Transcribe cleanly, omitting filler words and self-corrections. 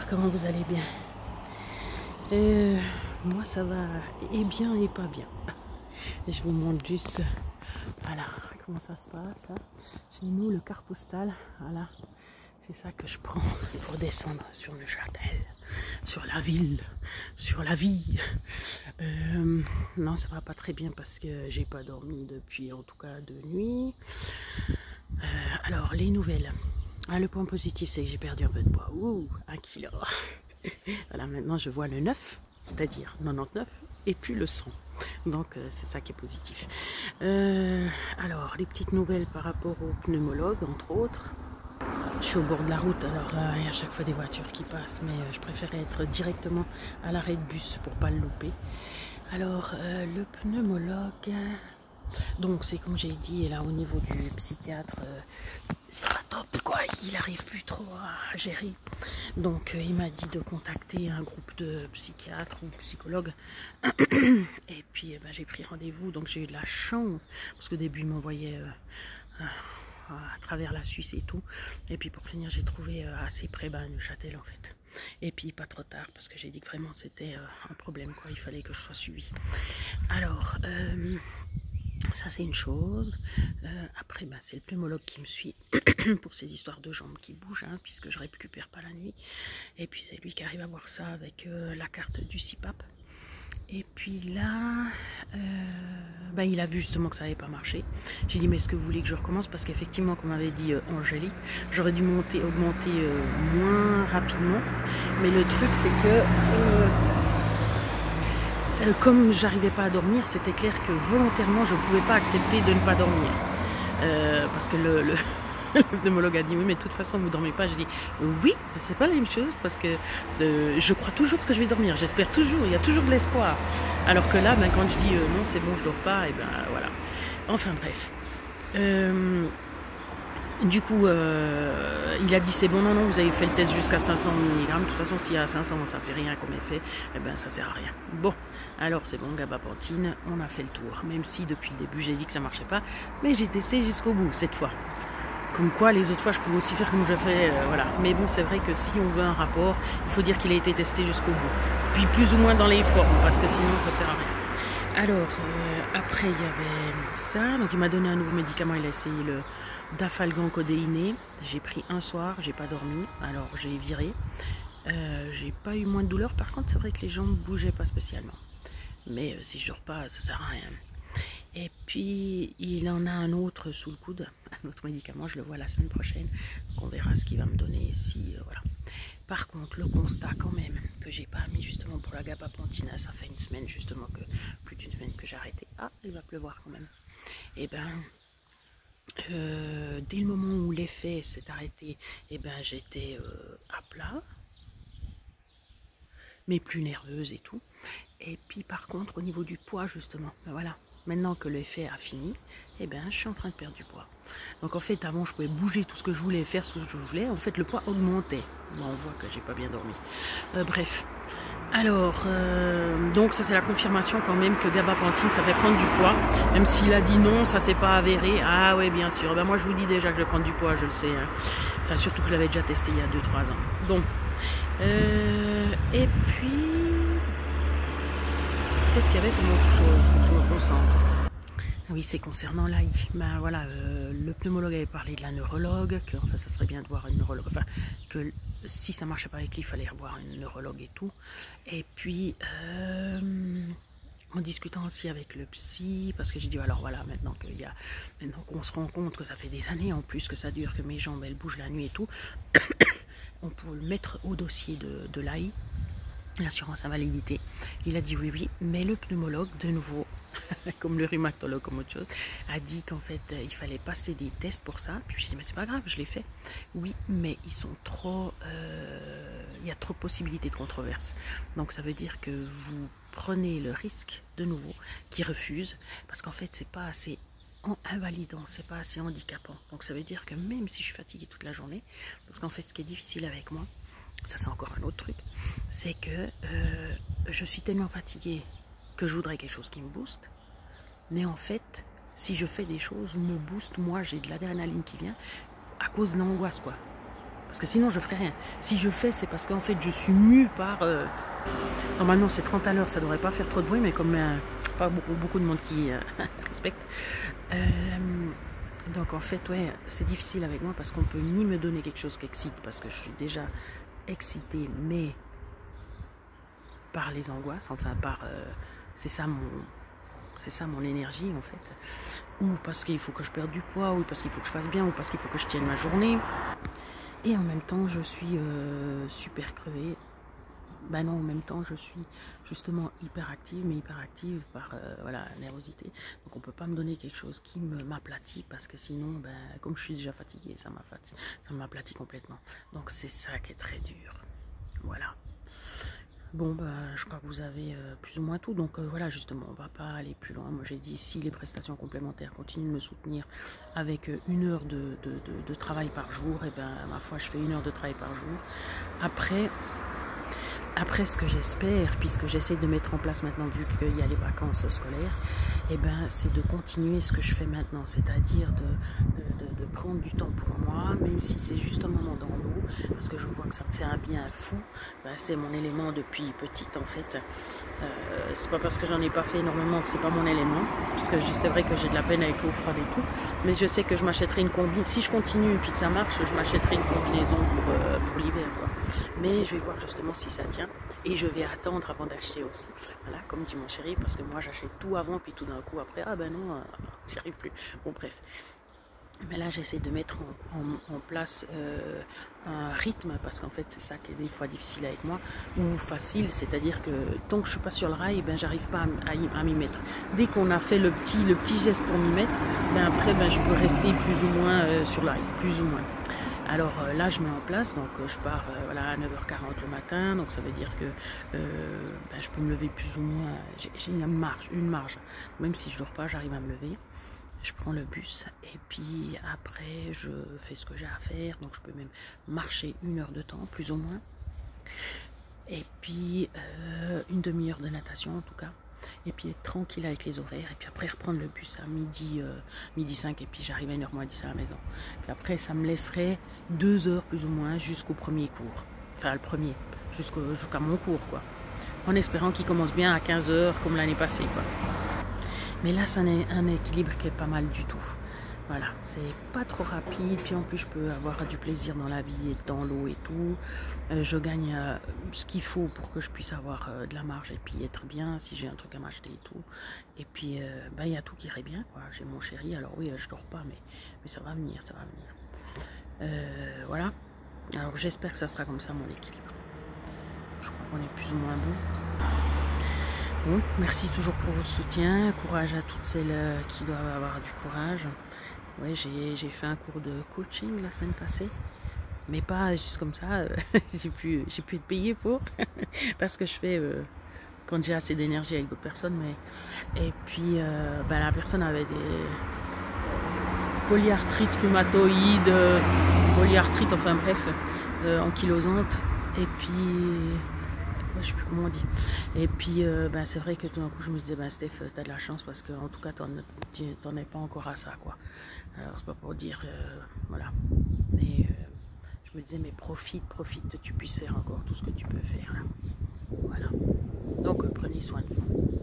comment vous allez bien? Moi ça va et bien et pas bien. Et je vous montre juste, voilà, comment ça se passe. Hein. Chez nous, le car postal, voilà, c'est ça que je prends pour descendre sur le Châtel, sur la ville, sur la vie. Non, ça va pas très bien parce que j'ai pas dormi depuis, en tout cas, 2 nuits. Alors, les nouvelles. Ah, le point positif, c'est que j'ai perdu un peu de poids. Ouh, 1 kilo. Voilà, maintenant je vois le 9, c'est-à-dire 99, et puis le 100. Donc c'est ça qui est positif. Alors, les petites nouvelles par rapport au pneumologue, entre autres. Je suis au bord de la route, alors il y a à chaque fois des voitures qui passent, mais je préférais être directement à l'arrêt de bus pour pas le louper. Alors, le pneumologue, donc c'est comme j'ai dit, là au niveau du psychiatre, c'est pas top quoi, il arrive plus trop à gérer. Donc il m'a dit de contacter un groupe de psychiatres ou psychologues. Et puis j'ai pris rendez-vous, donc j'ai eu de la chance, parce qu'au début il m'envoyait à travers la Suisse et tout. Et puis pour finir j'ai trouvé assez près Neuchâtel en fait. Et puis pas trop tard, parce que j'ai dit que vraiment c'était un problème quoi, il fallait que je sois suivie. Alors ça c'est une chose. Après c'est le pneumologue qui me suit pour ces histoires de jambes qui bougent, hein, puisque je récupère pas la nuit. Et puis c'est lui qui arrive à voir ça avec la carte du CPAP. Et puis là, il a vu justement que ça n'avait pas marché. J'ai dit mais est-ce que vous voulez que je recommence? Parce qu'effectivement, comme m'avait dit Angélique, j'aurais dû augmenter moins rapidement. Mais le truc c'est que comme j'arrivais pas à dormir, c'était clair que volontairement je ne pouvais pas accepter de ne pas dormir. Parce que le pneumologue a dit oui mais de toute façon vous dormez pas. J'ai dit oui mais c'est pas la même chose, parce que je crois toujours que je vais dormir, j'espère toujours, il y a toujours de l'espoir. Alors que là quand je dis non c'est bon je dors pas, et voilà. Enfin bref. Du coup, il a dit c'est bon, non, vous avez fait le test jusqu'à 500 mg. De toute façon, s'il y a 500, ça fait rien comme effet, ça sert à rien. Bon, alors c'est bon, gabapentine, on a fait le tour. Même si depuis le début, j'ai dit que ça marchait pas, mais j'ai testé jusqu'au bout cette fois. Comme quoi, les autres fois, je pouvais aussi faire comme je fais, voilà. Mais bon, c'est vrai que si on veut un rapport, il faut dire qu'il a été testé jusqu'au bout. Puis plus ou moins dans les formes, parce que sinon, ça sert à rien. Alors, après, il y avait ça. Donc, il m'a donné un nouveau médicament. Il a essayé le Dafalgan codéiné. J'ai pris un soir, j'ai pas dormi. Alors, j'ai viré. J'ai pas eu moins de douleur. Par contre, c'est vrai que les jambes bougeaient pas spécialement. Mais si je dors pas, ça sert à rien. Et puis, il en a un autre sous le coude. Un autre médicament. Je le vois la semaine prochaine. Donc, on verra ce qu'il va me donner ici. Voilà. Par contre, le constat quand même que j'ai pas mis justement pour la gabapentine, ça fait une semaine justement, plus d'une semaine que j'ai arrêté. Ah, il va pleuvoir quand même. Et dès le moment où l'effet s'est arrêté, j'étais à plat, mais plus nerveuse et tout. Et puis par contre, au niveau du poids justement, voilà. Maintenant que l'effet a fini, je suis en train de perdre du poids. Donc en fait, avant, je pouvais bouger tout ce que je voulais, faire ce que je voulais. En fait, le poids augmentait. Bon, on voit que j'ai pas bien dormi. Bref. Alors, donc ça c'est la confirmation quand même que gabapentine, ça fait prendre du poids. Même s'il a dit non, ça s'est pas avéré. Ah ouais, bien sûr. Moi, je vous dis déjà que je vais prendre du poids, je le sais. Hein. Enfin, surtout que je l'avais déjà testé il y a 2-3 ans. Donc, et puis... Qu'est-ce qu'il y avait comme autre chose? Faut que je me concentre. Oui, c'est concernant l'AI. Voilà, le pneumologue avait parlé de la neurologue, que enfin, ça serait bien de voir une neurologue. Enfin, que si ça marchait pas avec lui, il fallait revoir une neurologue et tout. Et puis, en discutant aussi avec le psy, parce que j'ai dit alors voilà, maintenant qu'on se rend compte que ça fait des années en plus que ça dure, que mes jambes elles bougent la nuit et tout, on peut le mettre au dossier de l'AI. L'assurance invalidité. Il a dit oui, mais le pneumologue, de nouveau, comme le rhumatologue, comme autre chose, a dit qu'en fait, il fallait passer des tests pour ça. Puis je dit, mais c'est pas grave, je l'ai fait. Oui, mais ils sont trop... il y a trop de possibilités de controverse. Donc ça veut dire que vous prenez le risque, de nouveau, qui refuse, parce qu'en fait, c'est pas assez invalidant, c'est pas assez handicapant. Donc ça veut dire que même si je suis fatiguée toute la journée, parce qu'en fait, ce qui est difficile avec moi, ça c'est encore un autre truc, c'est que je suis tellement fatiguée que je voudrais quelque chose qui me booste, mais en fait si je fais des choses me booste, moi j'ai de l'adrénaline qui vient à cause de l'angoisse quoi. Parce que sinon je ferai rien. Si je fais, c'est parce qu'en fait je suis mue par... Normalement c'est 30 à l'heure, ça devrait pas faire trop de bruit, mais comme pas beaucoup de monde qui respecte. Donc en fait, ouais, c'est difficile avec moi parce qu'on peut ni me donner quelque chose qui excite, parce que je suis déjà excitée, mais par les angoisses, enfin par... c'est ça mon énergie en fait. Ou parce qu'il faut que je perde du poids, ou parce qu'il faut que je fasse bien, ou parce qu'il faut que je tienne ma journée. Et en même temps, je suis super crevée. Ben non, en même temps, je suis justement hyper active, mais hyper active par voilà, nervosité. Donc on peut pas me donner quelque chose qui m'aplatit, parce que sinon, ben, comme je suis déjà fatiguée, ça m'aplatit complètement. Donc c'est ça qui est très dur. Voilà. Bon, bah, je crois que vous avez plus ou moins tout. Donc voilà, justement, on va pas aller plus loin. Moi, j'ai dit, si les prestations complémentaires continuent de me soutenir avec 1 heure de travail par jour, et ben ma foi, je fais 1 heure de travail par jour. Après, ce que j'espère, puisque j'essaie de mettre en place maintenant, vu qu'il y a les vacances scolaires, et ben, c'est de continuer ce que je fais maintenant, c'est-à-dire de prendre du temps pour moi, même si c'est juste un moment dans l'eau, parce que je vois que ça me fait un bien fou. Ben, c'est mon élément depuis petite en fait. C'est pas parce que j'en ai pas fait énormément que c'est pas mon élément, parce que c'est vrai que j'ai de la peine avec l'eau froide et tout, mais je sais que je m'achèterai une combinaison. Si je continue et puis que ça marche, je m'achèterai une combinaison pour l'hiver, quoi. Mais je vais voir justement si ça tient, et je vais attendre avant d'acheter aussi. Voilà, comme dit mon chéri, parce que moi j'achète tout avant, puis tout d'un coup après, ah ben non, j'y arrive plus. Bon bref. Mais là, j'essaie de mettre en place un rythme, parce qu'en fait, c'est ça qui est des fois difficile avec moi, ou facile, c'est-à-dire que tant que je suis pas sur le rail, ben, j'arrive pas à m'y mettre. Dès qu'on a fait le petit geste pour m'y mettre, ben, après, ben, je peux rester plus ou moins sur le rail, plus ou moins. Alors là, je mets en place, donc je pars voilà, à 9h40 le matin, donc ça veut dire que ben, je peux me lever plus ou moins, j'ai une marge, même si je dors pas, j'arrive à me lever. Je prends le bus et puis après je fais ce que j'ai à faire, donc je peux même marcher 1 heure de temps plus ou moins, et puis 1/2 heure de natation en tout cas, et puis être tranquille avec les horaires, et puis après reprendre le bus à midi 5, et puis j'arrive à 1h moins 10 à la maison. Puis après ça me laisserait 2 heures plus ou moins jusqu'au premier cours, enfin le premier, jusqu'à mon cours quoi, en espérant qu'il commence bien à 15 h comme l'année passée quoi. Mais là, c'est un équilibre qui est pas mal du tout. Voilà, c'est pas trop rapide, puis en plus je peux avoir du plaisir dans la vie, être dans l'eau et tout. Je gagne ce qu'il faut pour que je puisse avoir de la marge et puis être bien si j'ai un truc à m'acheter et tout. Et puis, ben, y a tout qui irait bien, quoi. J'ai mon chéri, alors oui, je dors pas, mais ça va venir, ça va venir. Voilà, alors j'espère que ça sera comme ça mon équilibre. Je crois qu'on est plus ou moins bon. Bon, merci toujours pour votre soutien, courage à toutes celles qui doivent avoir du courage. Ouais, j'ai fait un cours de coaching la semaine passée, mais pas juste comme ça, j'ai pu être payée pour, parce que je fais quand j'ai assez d'énergie avec d'autres personnes. Mais et puis ben, la personne avait des polyarthrite rhumatoïde, polyarthrite, enfin bref, ankylosante, et puis... je sais plus comment on dit. Et puis ben, c'est vrai que tout d'un coup je me disais, ben Steph, t'as de la chance, parce que en tout cas t'en es pas encore à ça quoi. Alors c'est pas pour dire voilà, mais je me disais, mais profite que tu puisses faire encore tout ce que tu peux faire là. Voilà, donc prenez soin de vous.